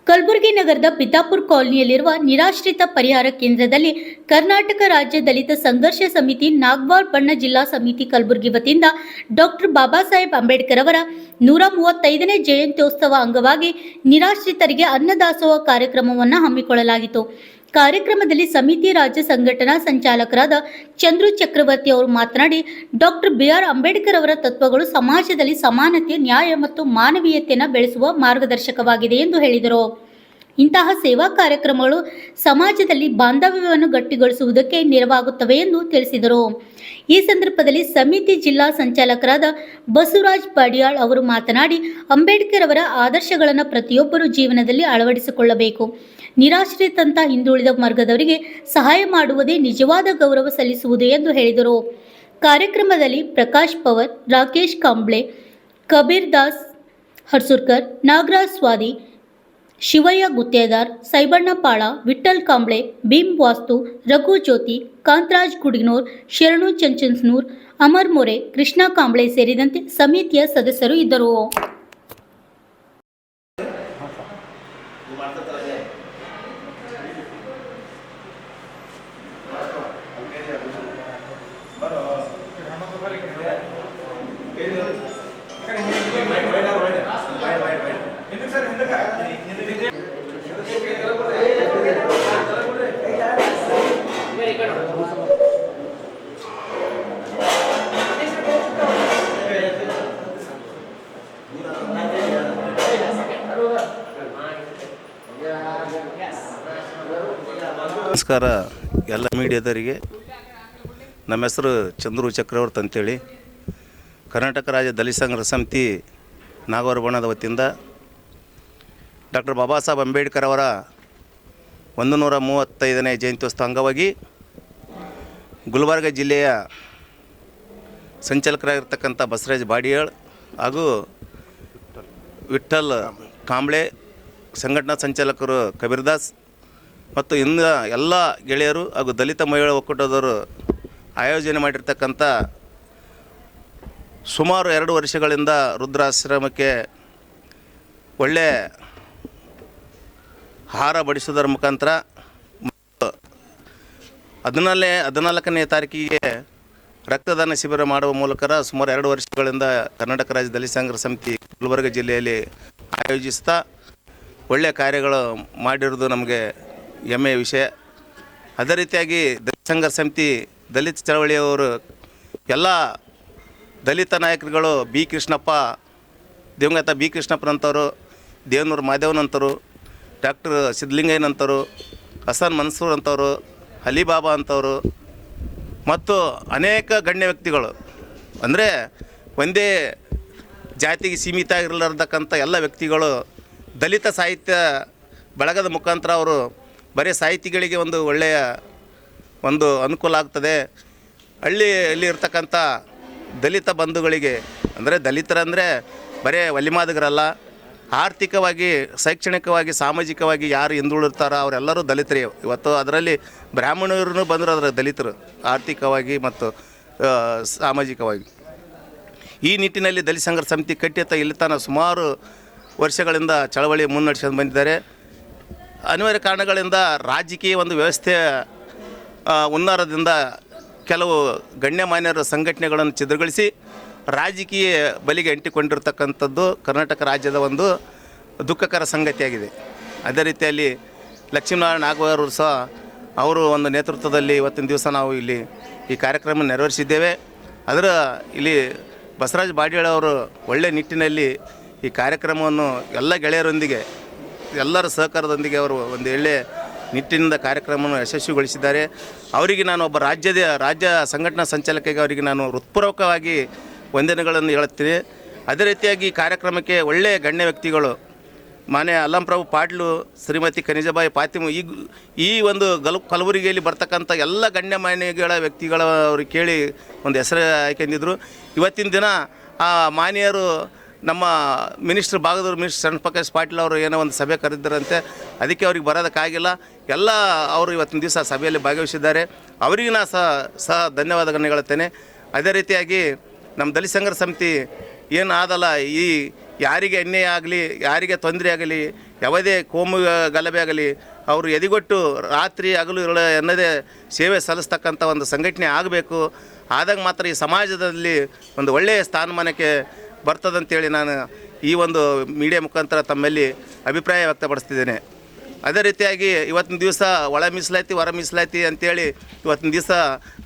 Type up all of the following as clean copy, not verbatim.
ಕಲಬುರಗಿ ನಗರದ ಪಿತಾಪುರ ಕಾಲೋನಿಯಲ್ಲಿರುವ ನಿರಾಶ್ರಿತ ಪರಿಹಾರ ಕೇಂದ್ರದಲ್ಲಿ ಕರ್ನಾಟಕ ರಾಜ್ಯ ದಲಿತ ಸಂಘರ್ಷ ಸಮಿತಿ ನಾಗವಾರ ಬಣ್ಣ ಜಿಲ್ಲಾ ಸಮಿತಿ ಕಲಬುರಗಿ ವತಿಯಿಂದ ಡಾಕ್ಟರ್ ಬಾಬಾ ಸಾಹೇಬ್ ಅಂಬೇಡ್ಕರ್ ಅವರ 135ನೇ ಜಯಂತ್ಯೋತ್ಸವ ಅಂಗವಾಗಿ ನಿರಾಶ್ರಿತರಿಗೆ ಅನ್ನದಾಸೋಹ ಕಾರ್ಯಕ್ರಮವನ್ನು ಹಮ್ಮಿಕೊಳ್ಳಲಾಗಿತ್ತು. ಕಾರ್ಯಕ್ರಮದಲ್ಲಿ ಸಮಿತಿ ರಾಜ್ಯ ಸಂಘಟನಾ ಸಂಚಾಲಕರಾದ ಚಂದ್ರು ಚಕ್ರವರ್ತಿ ಅವರು ಮಾತನಾಡಿ, ಡಾಕ್ಟರ್ ಬಿ.ಆರ್. ಅಂಬೇಡ್ಕರ್ ಅವರ ತತ್ವಗಳು ಸಮಾಜದಲ್ಲಿ ಸಮಾನತೆ, ನ್ಯಾಯ ಮತ್ತು ಮಾನವೀಯತೆಯನ್ನು ಬೆಳೆಸುವ ಮಾರ್ಗದರ್ಶಕವಾಗಿದೆ ಎಂದು ಹೇಳಿದರು. ಇಂತಹ ಸೇವಾ ಕಾರ್ಯಕ್ರಮಗಳು ಸಮಾಜದಲ್ಲಿ ಬಾಂಧವ್ಯವನ್ನು ಗಟ್ಟಿಗೊಳಿಸುವುದಕ್ಕೆ ನೆರವಾಗುತ್ತವೆ ಎಂದು ತಿಳಿಸಿದರು. ಈ ಸಂದರ್ಭದಲ್ಲಿ ಸಮಿತಿ ಜಿಲ್ಲಾ ಸಂಚಾಲಕರಾದ ಬಸವರಾಜ್ ಪಾಡಿಯಾಳ್ ಅವರು ಮಾತನಾಡಿ, ಅಂಬೇಡ್ಕರ್ ಅವರ ಆದರ್ಶಗಳನ್ನು ಪ್ರತಿಯೊಬ್ಬರು ಜೀವನದಲ್ಲಿ ಅಳವಡಿಸಿಕೊಳ್ಳಬೇಕು. ನಿರಾಶ್ರಿತಂತ ಹಿಂದುಳಿದ ವರ್ಗದವರಿಗೆ ಸಹಾಯ ಮಾಡುವುದೇ ನಿಜವಾದ ಗೌರವ ಸಲ್ಲಿಸುವುದು ಎಂದು ಹೇಳಿದರು. ಕಾರ್ಯಕ್ರಮದಲ್ಲಿ ಪ್ರಕಾಶ್ ಪವರ್, ರಾಕೇಶ್ ಕಾಂಬ್ಳೆ, ಕಬೀರ್ ದಾಸ್ ಹರ್ಸುರ್ಕರ್, ನಾಗರಾಜ್ ಸ್ವಾದಿ, ಶಿವಯ್ಯ ಗುತ್ತೇದಾರ್, ಸೈಬಣ್ಣ ಪಾಳ, ವಿಠ್ಠಲ್ ಕಾಂಬ್ಳೆ, ಭೀಮ್ ವಾಸ್ತು, ರಘು ಜ್ಯೋತಿ, ಕಾಂತರಾಜ್ ಗುಡಿನೂರ್, ಶರಣು ಚಂಚನ್ಸ್ನೂರ್, ಅಮರ್ ಮೊರೆ, ಕೃಷ್ಣ ಕಾಂಬ್ಳೆ ಸೇರಿದಂತೆ ಸಮಿತಿಯ ಸದಸ್ಯರು ಇದ್ದರು. ನಮಸ್ಕಾರ ಎಲ್ಲ ಮೀಡಿಯಾದವರಿಗೆ. ನಮ್ಮ ಹೆಸರು ಚಂದ್ರು ಚಕ್ರವರ್ತಿ ಅಂತೇಳಿ, ಕರ್ನಾಟಕ ರಾಜ್ಯ ದಲಿತ ಸಂಘರ್ಷ ಸಮಿತಿ ನಾಗವಾರ ಬಣದ ವತಿಯಿಂದ ಡಾಕ್ಟರ್ ಬಾಬಾ ಸಾಹೇಬ್ ಅಂಬೇಡ್ಕರ್ ಅವರ 135ನೇ ಜಯಂತ್ಯೋತ್ಸವ ಅಂಗವಾಗಿ ಗುಲ್ಬರ್ಗ ಜಿಲ್ಲೆಯ ಸಂಚಾಲಕರಾಗಿರ್ತಕ್ಕಂಥ ಬಸವರಾಜ್ ಬಾಡಿಯಾಳ್ ಹಾಗೂ ವಿಠ್ಠಲ್ ಕಾಂಬ್ಳೆ, ಸಂಘಟನಾ ಸಂಚಾಲಕರು ಕಬೀರ್ ದಾಸ್ ಮತ್ತು ಇನ್ನು ಎಲ್ಲ ಗೆಳೆಯರು ಹಾಗೂ ದಲಿತ ಮಹಿಳಾ ಒಕ್ಕೂಟದವರು ಆಯೋಜನೆ ಮಾಡಿರ್ತಕ್ಕಂಥ ಸುಮಾರು 2 ವರ್ಷಗಳಿಂದ ವೃದ್ಧಾಶ್ರಮಕ್ಕೆ ಒಳ್ಳೆ ಆಹಾರ ಬಡಿಸೋದರ ಮುಖಾಂತರ 14ನೇ ತಾರೀಕಿಗೆ ರಕ್ತದಾನ ಶಿಬಿರ ಮಾಡುವ ಮೂಲಕ ಸುಮಾರು 2 ವರ್ಷಗಳಿಂದ ಕರ್ನಾಟಕ ರಾಜ್ಯ ದಲಿತ ಸಂಘರ್ಷ ಸಮಿತಿ ಗುಲ್ಬರ್ಗ ಜಿಲ್ಲೆಯಲ್ಲಿ ಆಯೋಜಿಸ್ತಾ ಒಳ್ಳೆಯ ಕಾರ್ಯಗಳು ಮಾಡಿರೋದು ನಮಗೆ ಹೆಮ್ಮೆಯ ವಿಷಯ. ಅದೇ ರೀತಿಯಾಗಿ ದಲಿತ ಸಂಘರ್ಷ ಸಮಿತಿ ದಲಿತ ಚಳವಳಿಯವರು ಎಲ್ಲ ದಲಿತ ನಾಯಕರುಗಳು ಬಿ ಕೃಷ್ಣಪ್ಪ, ದಿವಂಗತ ಬಿ ಕೃಷ್ಣಪ್ಪನಂಥವರು, ದೇವನೂರು ಮಾದೇವನಂತರು, ಡಾಕ್ಟರ್ ಸಿದ್ಧಲಿಂಗಯ್ಯನಂತರು, ಹಸನ್ ಮನ್ಸೂರ್ ಅಂತವರು, ಅಲಿಬಾಬಾ ಅಂತವರು ಮತ್ತು ಅನೇಕ ಗಣ್ಯ ವ್ಯಕ್ತಿಗಳು, ಅಂದರೆ ಒಂದೇ ಜಾತಿಗೆ ಸೀಮಿತ ಆಗಿರಲಾರ್ದಕ್ಕಂಥ ಎಲ್ಲ ವ್ಯಕ್ತಿಗಳು ದಲಿತ ಸಾಹಿತ್ಯ ಬಳಗದ ಮುಖಾಂತರ ಅವರು ಬರೀ ಸಾಹಿತಿಗಳಿಗೆ ಒಂದು ಒಳ್ಳೆಯ ಅನುಕೂಲ ಆಗ್ತದೆ. ಹಳ್ಳಿಯಲ್ಲಿ ಇರ್ತಕ್ಕಂಥ ದಲಿತ ಬಂಧುಗಳಿಗೆ, ಅಂದರೆ ದಲಿತರಂದರೆ ಬರೀ ಒಲಿಮಾದಿಗರಲ್ಲ, ಆರ್ಥಿಕವಾಗಿ, ಶೈಕ್ಷಣಿಕವಾಗಿ, ಸಾಮಾಜಿಕವಾಗಿ ಯಾರು ಹಿಂದುಳಿರ್ತಾರೋ ಅವರೆಲ್ಲರೂ ದಲಿತರೇ. ಇವತ್ತು ಅದರಲ್ಲಿ ಬ್ರಾಹ್ಮಣರು ಬಂದರು, ಅದರ ದಲಿತರು ಆರ್ಥಿಕವಾಗಿ ಮತ್ತು ಸಾಮಾಜಿಕವಾಗಿ. ಈ ನಿಟ್ಟಿನಲ್ಲಿ ದಲಿತ ಸಂಘರ್ಷ ಸಮಿತಿ ಕಟ್ಟಿತ ಇಲ್ಲಿ ತನಕ ಸುಮಾರು ವರ್ಷಗಳಿಂದ ಚಳವಳಿ ಮುನ್ನಡೆಸ್ಕೊಂಡು ಬಂದಿದ್ದಾರೆ. ಅನಿವಾರ್ಯ ಕಾರಣಗಳಿಂದ ರಾಜಕೀಯ ಒಂದು ವ್ಯವಸ್ಥೆ ಹುನ್ನಾರದಿಂದ ಕೆಲವು ಗಣ್ಯಮಾನ್ಯರ ಸಂಘಟನೆಗಳನ್ನು ಛಿದ್ರಗೊಳಿಸಿ ರಾಜಕೀಯ ಬಲಿಗೆ ಅಂಟಿಕೊಂಡಿರ್ತಕ್ಕಂಥದ್ದು ಕರ್ನಾಟಕ ರಾಜ್ಯದ ಒಂದು ದುಃಖಕರ ಸಂಗತಿಯಾಗಿದೆ. ಅದೇ ರೀತಿಯಲ್ಲಿ ಲಕ್ಷ್ಮೀನಾರಾಯಣ ನಾಗವಾರ ಸಹ ಅವರು ಒಂದು ನೇತೃತ್ವದಲ್ಲಿ ಇವತ್ತಿನ ದಿವಸ ನಾವು ಇಲ್ಲಿ ಈ ಕಾರ್ಯಕ್ರಮ ನೆರವೇರಿಸಿದ್ದೇವೆ. ಅದರ ಇಲ್ಲಿ ಬಸವರಾಜ್ ಬಾಡಿಯಾಳ್ ಅವರು ಒಳ್ಳೆಯ ನಿಟ್ಟಿನಲ್ಲಿ ಈ ಕಾರ್ಯಕ್ರಮವನ್ನು ಎಲ್ಲ ಗೆಳೆಯರೊಂದಿಗೆ, ಎಲ್ಲರ ಸಹಕಾರದೊಂದಿಗೆ ಅವರು ಒಂದು ಒಳ್ಳೆಯ ನಿಟ್ಟಿನಿಂದ ಕಾರ್ಯಕ್ರಮವನ್ನು ಯಶಸ್ವಿಗೊಳಿಸಿದ್ದಾರೆ. ಅವರಿಗೆ ನಾನು ಒಬ್ಬ ರಾಜ್ಯ ಸಂಘಟನಾ ಸಂಚಾಲಕಿಗೆ ಅವರಿಗೆ ನಾನು ಹೃತ್ಪೂರ್ವಕವಾಗಿ ವಂದನೆಗಳನ್ನು ಹೇಳುತ್ತೀನಿ. ಅದೇ ರೀತಿಯಾಗಿ ಈ ಕಾರ್ಯಕ್ರಮಕ್ಕೆ ಒಳ್ಳೆಯ ಗಣ್ಯ ವ್ಯಕ್ತಿಗಳು ಮಾನ್ಯ ಅಲ್ಲಂಪ್ರಭು ಪಾಟ್ಲು, ಶ್ರೀಮತಿ ಕನಿಜಾಬಾಯಿ ಪಾತಿಮ, ಈ ಒಂದು ಕಲಬುರಗಿಯಲ್ಲಿ ಬರ್ತಕ್ಕಂಥ ಎಲ್ಲ ಗಣ್ಯಮಾನ್ಯಗಳ ವ್ಯಕ್ತಿಗಳ ಅವ್ರಿಗೆ ಕೇಳಿ ಒಂದು ಹೆಸರು ಹಾಕೊಂಡಿದ್ರು. ಇವತ್ತಿನ ದಿನ ಆ ಮಾನ್ಯರು ನಮ್ಮ ಭಾಗದವ್ರು ಮಿನಿಸ್ಟರ್ ಶರಣ್ ಪ್ರಕಾಶ್ ಪಾಟೀಲ್ ಅವರು ಏನೋ ಒಂದು ಸಭೆ ಕರೆದಿದ್ದರಂತೆ, ಅದಕ್ಕೆ ಅವ್ರಿಗೆ ಬರೋದಕ್ಕಾಗಿಲ್ಲ. ಎಲ್ಲ ಅವರು ಇವತ್ತಿನ ದಿವಸ ಸಭೆಯಲ್ಲಿ ಭಾಗವಹಿಸಿದ್ದಾರೆ. ಅವರಿಗೆ ನಾನು ಸಹ ಧನ್ಯವಾದಗಳನ್ನು ಹೇಳುತ್ತೇನೆ. ಅದೇ ರೀತಿಯಾಗಿ ನಮ್ಮ ದಲಿತ ಸಂಘರ್ಷ ಸಮಿತಿ ಏನು ಆದಲ್ಲ, ಈ ಯಾರಿಗೆ ಅನ್ಯಾಯ ಆಗಲಿ, ಯಾರಿಗೆ ತೊಂದರೆ ಆಗಲಿ, ಯಾವುದೇ ಕೋಮು ಗಲಭೆ ಆಗಲಿ ಅವರು ಎದಿಗೊಟ್ಟು ರಾತ್ರಿ ಹಗಲು ಎನ್ನದೇ ಸೇವೆ ಸಲ್ಲಿಸ್ತಕ್ಕಂಥ ಒಂದು ಸಂಘಟನೆ ಆಗಬೇಕು. ಆದಾಗ ಮಾತ್ರ ಈ ಸಮಾಜದಲ್ಲಿ ಒಂದು ಒಳ್ಳೆಯ ಸ್ಥಾನಮಾನಕ್ಕೆ ಬರ್ತದಂತೇಳಿ ನಾನು ಈ ಒಂದು ಮೀಡಿಯಾ ಮುಖಾಂತರ ತಮ್ಮಲ್ಲಿ ಅಭಿಪ್ರಾಯ ವ್ಯಕ್ತಪಡಿಸ್ತಿದ್ದೇನೆ. ಅದೇ ರೀತಿಯಾಗಿ ಇವತ್ತಿನ ದಿವಸ ಒಳ ಮೀಸಲಾತಿ ಹೊರ ಮೀಸಲಾತಿ ಅಂತೇಳಿ ಇವತ್ತಿನ ದಿವಸ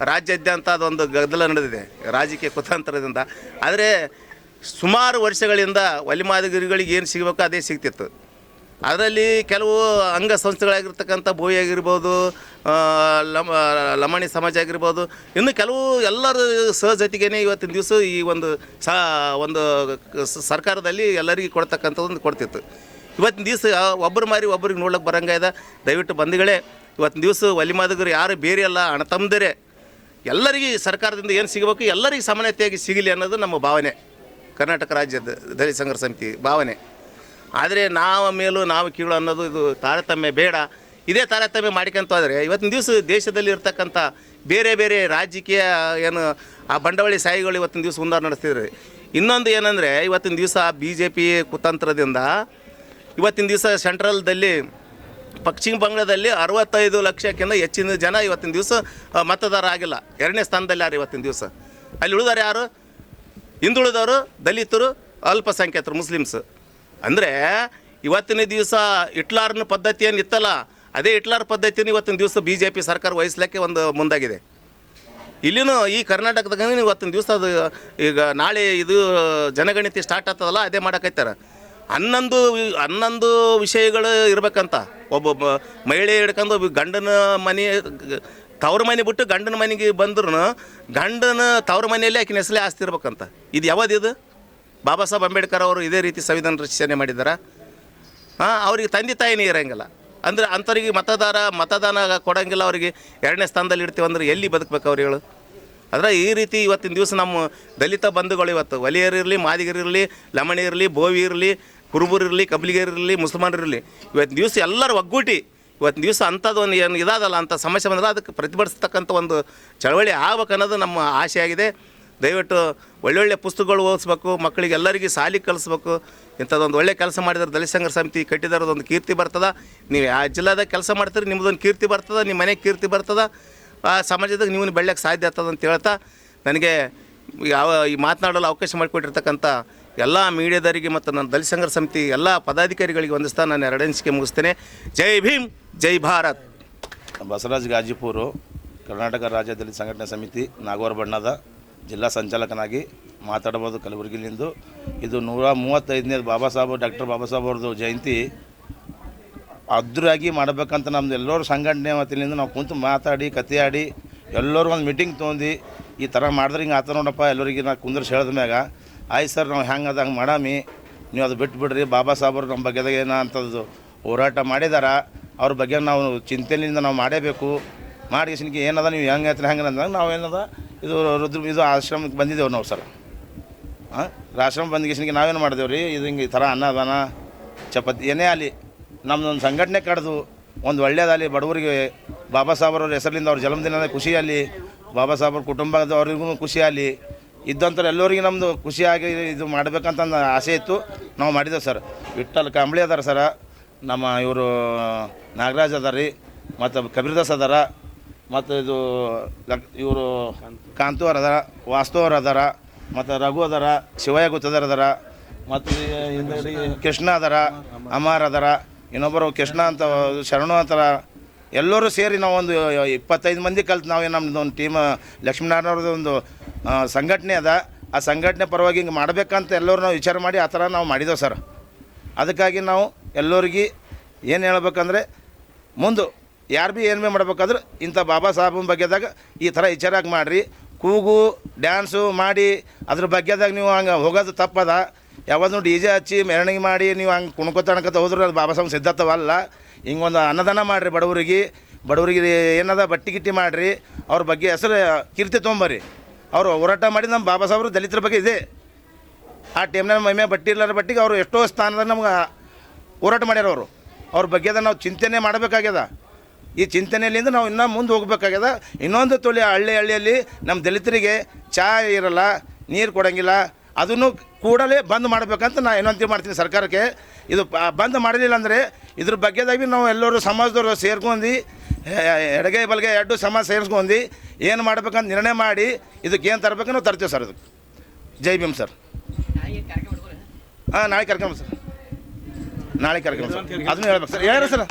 ರಾಜ್ಯಾದ್ಯಂತ ಅದೊಂದು ಗದ್ದಲ ನಡೆದಿದೆ ರಾಜಕೀಯ ಕುತಂತ್ರದಿಂದ. ಆದರೆ ಸುಮಾರು ವರ್ಷಗಳಿಂದ ಒಲಿಮಾದಿಗರಿಗೆ ಏನು ಸಿಗಬೇಕು ಅದೇ ಸಿಗ್ತಿತ್ತು. ಅದರಲ್ಲಿ ಕೆಲವು ಅಂಗಸಂಸ್ಥೆಗಳಾಗಿರ್ತಕ್ಕಂಥ ಬೋಯಿ ಆಗಿರ್ಬೋದು, ಲಮಾಣಿ ಸಮಾಜ ಆಗಿರ್ಬೋದು, ಇನ್ನು ಕೆಲವು ಎಲ್ಲರ ಸಹಜತೆಗೇ ಇವತ್ತಿನ ದಿವಸ ಈ ಒಂದು ಸರ್ಕಾರದಲ್ಲಿ ಎಲ್ಲರಿಗೂ ಕೊಡ್ತಕ್ಕಂಥದ್ದು ಕೊಡ್ತಿತ್ತು. ಇವತ್ತಿನ ದಿವಸ ಒಬ್ಬರು ಮಾರಿ ಒಬ್ಬರಿಗೆ ನೋಡ್ಲಿಕ್ಕೆ ಬರಂಗಿದೆ. ದಯವಿಟ್ಟು ಬಂಧುಗಳೇ, ಇವತ್ತಿನ ದಿವಸ ಒಲಿಮಾದಿಗರು ಯಾರು ಬೇರೆ ಅಲ್ಲ, ಅಣ್ಣ ತಮ್ಮದರೆ ಎಲ್ಲರಿಗೂ ಸರ್ಕಾರದಿಂದ ಏನು ಸಿಗಬೇಕು ಎಲ್ಲರಿಗೂ ಸಮಾನತೆಯಾಗಿ ಸಿಗಲಿ ಅನ್ನೋದು ನಮ್ಮ ಭಾವನೆ, ಕರ್ನಾಟಕ ರಾಜ್ಯದ ದಲಿತ ಸಂಘರ್ಷ ಸಮಿತಿ ಭಾವನೆ. ಆದರೆ ನಾವು ಕೀಳು ಅನ್ನೋದು ಇದು ತಾರತಮ್ಯ ಬೇಡ. ಇದೇ ತಾರತಮ್ಯ ಮಾಡ್ಕೊಂತ ಹೋದರೆ ಇವತ್ತಿನ ದಿವಸ ದೇಶದಲ್ಲಿ ಇರ್ತಕ್ಕಂಥ ಬೇರೆ ಬೇರೆ ರಾಜಕೀಯ ಏನು ಆ ಬಂಡವಾಳಿ ಶಾಹಿಗಳು ಇವತ್ತಿನ ದಿವಸ ಹುನ್ನಾರ ನಡೆಸ್ತಿದ್ರು. ಇನ್ನೊಂದು ಏನಂದರೆ ಇವತ್ತಿನ ದಿವಸ BJP ಕುತಂತ್ರದಿಂದ ಇವತ್ತಿನ ದಿವಸ ಸೆಂಟ್ರಲ್ದಲ್ಲಿ ಪಶ್ಚಿಮ ಬಂಗಾಳದಲ್ಲಿ 65 ಲಕ್ಷಕ್ಕಿಂತ ಹೆಚ್ಚಿನ ಜನ ಇವತ್ತಿನ ದಿವಸ ಮತದಾರ ಆಗಿಲ್ಲ, 2ನೇ ಸ್ಥಾನದಲ್ಲಿ ಯಾರು ಇವತ್ತಿನ ದಿವಸ. ಅಲ್ಲಿ ಉಳಿದಾರೆ ಯಾರು? ಹಿಂದುಳಿದವರು, ದಲಿತರು, ಅಲ್ಪಸಂಖ್ಯಾತರು, ಮುಸ್ಲಿಮ್ಸ್. ಅಂದರೆ ಇವತ್ತಿನ ದಿವಸ ಹಿಟ್ಲರ್ನ ಪದ್ಧತಿ ಏನು ಇತ್ತಲ್ಲ, ಅದೇ ಹಿಟ್ಲರ್ ಪದ್ಧತಿನ ಇವತ್ತಿನ ದಿವಸ BJP ಸರ್ಕಾರ ವಹಿಸ್ಲಿಕ್ಕೆ ಒಂದು ಮುಂದಾಗಿದೆ. ಇಲ್ಲಿನೂ ಈ ಕರ್ನಾಟಕದಾಗ ಇವತ್ತಿನ ದಿವಸ ಅದು ಈಗ ನಾಳೆ ಇದು ಜನಗಣತಿ ಸ್ಟಾರ್ಟ್ ಆಗ್ತದಲ್ಲ, ಅದೇ ಮಾಡಕೈತಾರೆ. 11 ವಿಷಯಗಳು ಇರಬೇಕಂತ. ಒಬ್ಬ ಮಹಿಳೆ ಹಿಡ್ಕೊಂಡು ಗಂಡನ ಮನೆ ತವ್ರ ಮನೆ ಬಿಟ್ಟು ಗಂಡನ ಮನೆಗೆ ಬಂದ್ರೂ ಗಂಡನ ತವ್ರ ಮನೆಯಲ್ಲೇ ಆಕಿನ ಹೆಸರೇ ಆಸ್ತಿ ಇರ್ಬೇಕಂತ. ಇದು ಯಾವ್ದಿದು? ಬಾಬಾ ಸಾಹೇಬ್ ಅಂಬೇಡ್ಕರ್ ಅವರು ಇದೇ ರೀತಿ ಸಂವಿಧಾನ ರಚನೆ ಮಾಡಿದ್ದಾರೆ. ಅವ್ರಿಗೆ ತಂದೆ ತಾಯಿನೇ ಇರೋಂಗಿಲ್ಲ ಅಂದರೆ ಅಂಥವ್ರಿಗೆ ಮತದಾನ ಕೊಡೋಂಗಿಲ್ಲ. ಅವರಿಗೆ 2ನೇ ಸ್ಥಾನದಲ್ಲಿ ಇಡ್ತೀವಿ ಅಂದ್ರೆ ಎಲ್ಲಿ ಬದುಕಬೇಕು ಅವ್ರು ಹೇಳು? ಆದರೆ ಈ ರೀತಿ ಇವತ್ತಿನ ದಿವಸ ನಮ್ಮ ದಲಿತ ಬಂಧುಗಳು ಇವತ್ತು ಒಲಿಯರಿರಲಿ, ಮಾದಿಗರಿರಲಿ, ಲಮಣಿ ಇರಲಿ, ಬೋವಿ ಇರಲಿ, ಕುರುಬರಿರಲಿ, ಕಬ್ಲಿಗರಿರಲಿ, ಮುಸಲ್ಮಾನರಿರಲಿ, ಇವತ್ತಿನ ದಿವಸ ಎಲ್ಲರೂ ಒಗ್ಗೂಟಿ ಇವತ್ತಿನ ದಿವಸ ಅಂಥದ್ದು ಒಂದು ಏನು ಇದಾದಲ್ಲ ಅಂಥ ಸಮಸ್ಯೆ ಬಂದಲ್ಲ, ಅದಕ್ಕೆ ಪ್ರತಿಭಟಿಸ್ತಕ್ಕಂಥ ಒಂದು ಚಳವಳಿ ಆಗ್ಬೇಕು ಅನ್ನೋದು ನಮ್ಮ ಆಸೆ ಆಗಿದೆ. ದಯವಿಟ್ಟು ಒಳ್ಳೊಳ್ಳೆ ಪುಸ್ತಕಗಳು ಓದಿಸ್ಬೇಕು, ಮಕ್ಕಳಿಗೆ ಎಲ್ಲರಿಗೂ ಸಾಲಿಗೆ ಕಲಿಸ್ಬೇಕು. ಇಂಥದ್ದೊಂದು ಒಳ್ಳೆ ಕೆಲಸ ಮಾಡಿದ್ರೆ ದಲಿತ ಸಂಘರ್ಷ ಸಮಿತಿ ಕಟ್ಟಿದಾರದೊಂದು ಕೀರ್ತಿ ಬರ್ತದೆ. ನೀವು ಯಾವ ಜಿಲ್ಲಾದಾಗ ಕೆಲಸ ಮಾಡ್ತೀರಿ ನಿಮ್ಮದೊಂದು ಕೀರ್ತಿ ಬರ್ತದೆ, ನಿಮ್ಮ ಮನೆಗೆ ಕೀರ್ತಿ ಬರ್ತದೆ, ಆ ಸಮಾಜದಾಗ ನೀವು ಬೆಳೆಯೋಕ್ಕೆ ಸಾಧ್ಯ ಆಗ್ತದೆ ಅಂತ ಹೇಳ್ತಾ ನನಗೆ ಈ ಮಾತನಾಡಲು ಅವಕಾಶ ಮಾಡಿಕೊಟ್ಟಿರ್ತಕ್ಕಂಥ ಎಲ್ಲ ಮೀಡಿಯಾದವರಿಗೆ ಮತ್ತು ನನ್ನ ದಲಿತ ಸಂಘರ್ಷ ಸಮಿತಿ ಎಲ್ಲ ಪದಾಧಿಕಾರಿಗಳಿಗೆ ವಂದಿಸ್ತಾ ನಾನು 2 ಅನಿಸಿಕೆ ಮುಗಿಸ್ತೇನೆ. ಜೈ ಭೀಮ್, ಜೈ ಭಾರತ್. ಬಸವರಾಜ್ ಗಾಜಿಪುರು, ಕರ್ನಾಟಕ ರಾಜ್ಯ ದಲಿತ ಸಂಘಟನಾ ಸಮಿತಿ ನಾಗವಾರ ಬಣ್ಣದ ಜಿಲ್ಲಾ ಸಂಚಾಲಕನಾಗಿ ಮಾತಾಡಬಹುದು ಕಲಬುರಗಿಲಿಂದು. ಇದು 135ನೇ ಡಾಕ್ಟರ್ ಬಾಬಾ ಸಾಹೇಬ್ ಅವ್ರದ್ದು ಜಯಂತಿ ಅದ್ದೂರಿಯಾಗಿ ಮಾಡಬೇಕಂತ ನಮ್ಮದು ಎಲ್ಲರೂ ಸಂಘಟನೆ ವತಿಯಿಂದ ನಾವು ಕುಂತು ಮಾತಾಡಿ ಕತೆ ಆಡಿ ಎಲ್ಲರೂ ಒಂದು ಮೀಟಿಂಗ್ ತೊಗೊಂಡು ಈ ಥರ ಮಾಡಿದ್ರೆ ಹಿಂಗೆ ಆತ ನೋಡಪ್ಪ ಎಲ್ಲರಿಗೆ ನಾ ಕುಂದ್ರಿಸಿ ಹೇಳಿದ ಮ್ಯಾಗ ಆಯ್ತು ಸರ್ ನಾವು ಹೆಂಗೆ ಅದು ಹಂಗೆ ಮಾಡಾಮಿ, ನೀವು ಅದು ಬಿಟ್ಬಿಡ್ರಿ. ಬಾಬಾ ಸಾಹೇಬರು ನಮ್ಮ ಬಗ್ಗೆದಾಗ ಏನೋ ಅಂಥದ್ದು ಹೋರಾಟ ಮಾಡಿದಾರ, ಅವ್ರ ಬಗ್ಗೆ ನಾವು ಚಿಂತೆಯಿಂದ ನಾವು ಮಾಡೇಬೇಕು. ಮಾಡಿಸಿನ್ಗೆ ಏನದ ನೀವು ಹೆಂಗೆ ಆಯ್ತು ಹೆಂಗೆ ಅಂದಾಗ ನಾವು ಏನದ ಇದು ಆಶ್ರಮಕ್ಕೆ ಬಂದಿದ್ದೇವೆ ನಾವು ಸರ್. ಆಶ್ರಮ ಬಂದಿಗೆ ನಾವೇನು ಮಾಡಿದೆವು ರೀ, ಇದು ಹಿಂಗೆ ಈ ಥರ ಅನ್ನದಾನ ಚಪಾತಿ ಏನೇ ಆಗಲಿ ನಮ್ಮದೊಂದು ಸಂಘಟನೆ ಕಡ್ದು ಒಂದು ಒಳ್ಳೆಯದಾಗಲಿ, ಬಡವರಿಗೆ ಬಾಬಾ ಸಾಹೇಬ್ರವ್ರ ಹೆಸರಿಂದ ಅವ್ರ ಜನ್ಮದಿನದ ಖುಷಿಯಾಗಲಿ, ಬಾಬಾ ಸಾಹೇಬ್ರ ಕುಟುಂಬದವ್ರಿಗೂ ಖುಷಿಯಾಗಲಿ, ಇದ್ದಂಥವ್ರು ಎಲ್ಲರಿಗೆ ನಮ್ಮದು ಖುಷಿಯಾಗಿ ಇದು ಮಾಡಬೇಕಂತ ಆಸೆ ಇತ್ತು, ನಾವು ಮಾಡಿದ್ದೇವೆ ಸರ್. ವಿಠ್ಠಲ್ ಕಾಂಬಳಿ ಅದಾರ ಸರ, ನಮ್ಮ ಇವರು ನಾಗರಾಜ್ ಅದಾರ ರೀ, ಮತ್ತು ಕಬೀರ್ದಾಸ್ ಅದಾರ, ಮತ್ತು ಇದು ಇವರು ಕಾಂತು ಅವ್ರು ಅದಾರ, ವಾಸ್ತು ಅವ್ರು ಅದಾರ, ಮತ್ತು ರಘು ಅದಾರ, ಶಿವಯ್ಯ ಗುತ್ತದಾರ ಅದಾರ, ಮತ್ತು ಕೃಷ್ಣ ಅದಾರ, ಅಮಾರ್ ಅದಾರ, ಇನ್ನೊಬ್ಬರು ಕೃಷ್ಣ ಅಂತ ಶರಣು ಅಂತಾರ. ಎಲ್ಲರೂ ಸೇರಿ ನಾವು ಒಂದು 25 ಮಂದಿ ಕಲ್ತು ನಾವೇನು ನಮ್ಮದು ಒಂದು ಟೀಮ್ ಲಕ್ಷ್ಮೀನಾರಾಯಣವ್ರದ್ದು ಒಂದು ಸಂಘಟನೆ ಅದ. ಆ ಸಂಘಟನೆ ಪರವಾಗಿ ಹಿಂಗೆ ಮಾಡಬೇಕಂತ ಎಲ್ಲರೂ ನಾವು ವಿಚಾರ ಮಾಡಿ ಆ ಥರ ನಾವು ಮಾಡಿದ್ದೇವೆ ಸರ್. ಅದಕ್ಕಾಗಿ ನಾವು ಎಲ್ಲರಿಗೆ ಏನು ಹೇಳ್ಬೇಕಂದ್ರೆ ಮುಂದೆ ಯಾರು ಭೀ ಏನು ಮಾಡ್ಬೇಕಾದ್ರೆ ಇಂಥ ಬಾಬಾ ಸಾಹೇಬನ ಬಗ್ಗೆದಾಗ ಈ ಥರ ವಿಚಾರಾಗಿ ಮಾಡಿರಿ. ಕೂಗು ಡ್ಯಾನ್ಸು ಮಾಡಿ ಅದ್ರ ಬಗ್ಗೆದಾಗ ನೀವು ಹಂಗೆ ಹೋಗೋದು ತಪ್ಪದ. ಯಾವಾಗೂ DJ ಹಚ್ಚಿ ಮೆರವಣಿಗೆ ಮಾಡಿ ನೀವು ಹಂಗೆ ಕುಣ್ಕೋತ ಹೋದ್ರೆ ಅದು ಬಾಬಾ ಸಾಹೇಬ್ ಸಿದ್ಧತ್ವಲ್ಲ. ಹಿಂಗೊಂದು ಅನ್ನದಾನ ಮಾಡಿರಿ, ಬಡವರಿಗೆ ಏನದ ಬಟ್ಟಿ ಗಿಟ್ಟಿ ಮಾಡಿರಿ, ಅವ್ರ ಬಗ್ಗೆ ಹೆಸರು ಕೀರ್ತಿ ತೊಗೊಂಬರ್ರಿ. ಅವರು ಹೋರಾಟ ಮಾಡಿ ನಮ್ಮ ಬಾಬಾ ಸಾಹೇಬರು ದಲಿತರ ಬಗ್ಗೆ ಇದೆ. ಆ ಟೈಮ್ನಾಗ ಮೈಮೆ ಬಟ್ಟಿ ಇರ್ಲಾರ ಬಟ್ಟಿಗೆ ಅವರು ಎಷ್ಟೋ ಸ್ಥಾನದಾಗ ನಮ್ಗೆ ಹೋರಾಟ ಮಾಡ್ಯಾರ. ಅವ್ರ ಬಗ್ಗೆ ನಾವು ಚಿಂತನೆ ಮಾಡಬೇಕಾಗ್ಯದ. ಈ ಚಿಂತನೆಯಲ್ಲಿಂದ ನಾವು ಇನ್ನೂ ಮುಂದೆ ಹೋಗ್ಬೇಕಾಗ್ಯದ. ಇನ್ನೊಂದು ತೊಲೆ ಹಳ್ಳಿಯಲ್ಲಿ ನಮ್ಮ ದಲಿತರಿಗೆ ಚಾ ಇರಲ್ಲ, ನೀರು ಕೊಡೋಂಗಿಲ್ಲ, ಅದನ್ನು ಕೂಡಲೇ ಬಂದ್ ಮಾಡಬೇಕಂತ ನಾನು ವಿನಂತಿ ಮಾಡ್ತೀನಿ ಸರ್ಕಾರಕ್ಕೆ. ಇದು ಬಂದ್ ಮಾಡಲಿಲ್ಲ ಅಂದರೆ ಇದ್ರ ಬಗ್ಗೆದಾಗಿ ನಾವು ಎಲ್ಲರೂ ಸಮಾಜದವರು ಸೇರ್ಕೊಂಡು ಎಡಗೈ ಬಲಗೈ ಎರಡು ಸಮಾಜ ಸೇರಿಸ್ಕೊಂಡು ಏನು ಮಾಡ್ಬೇಕಂತ ನಿರ್ಣಯ ಮಾಡಿ ಇದಕ್ಕೆ ಏನು ತರಬೇಕಂತ ನಾವು ತರ್ತೀವಿ ಸರ್. ಅದಕ್ಕೆ ಜೈ ಭೀಮ್ ಸರ್. ಹಾಂ, ನಾಳೆ ಕಾರ್ಯಕ್ರಮ ಸರ್, ನಾಳೆ ಕಾರ್ಯಕ್ರಮ ಸರ್. ಅದನ್ನು ಹೇಳ್ಬೇಕು ಸರ್. ಹೇಳ್ರಿ ಸರ್.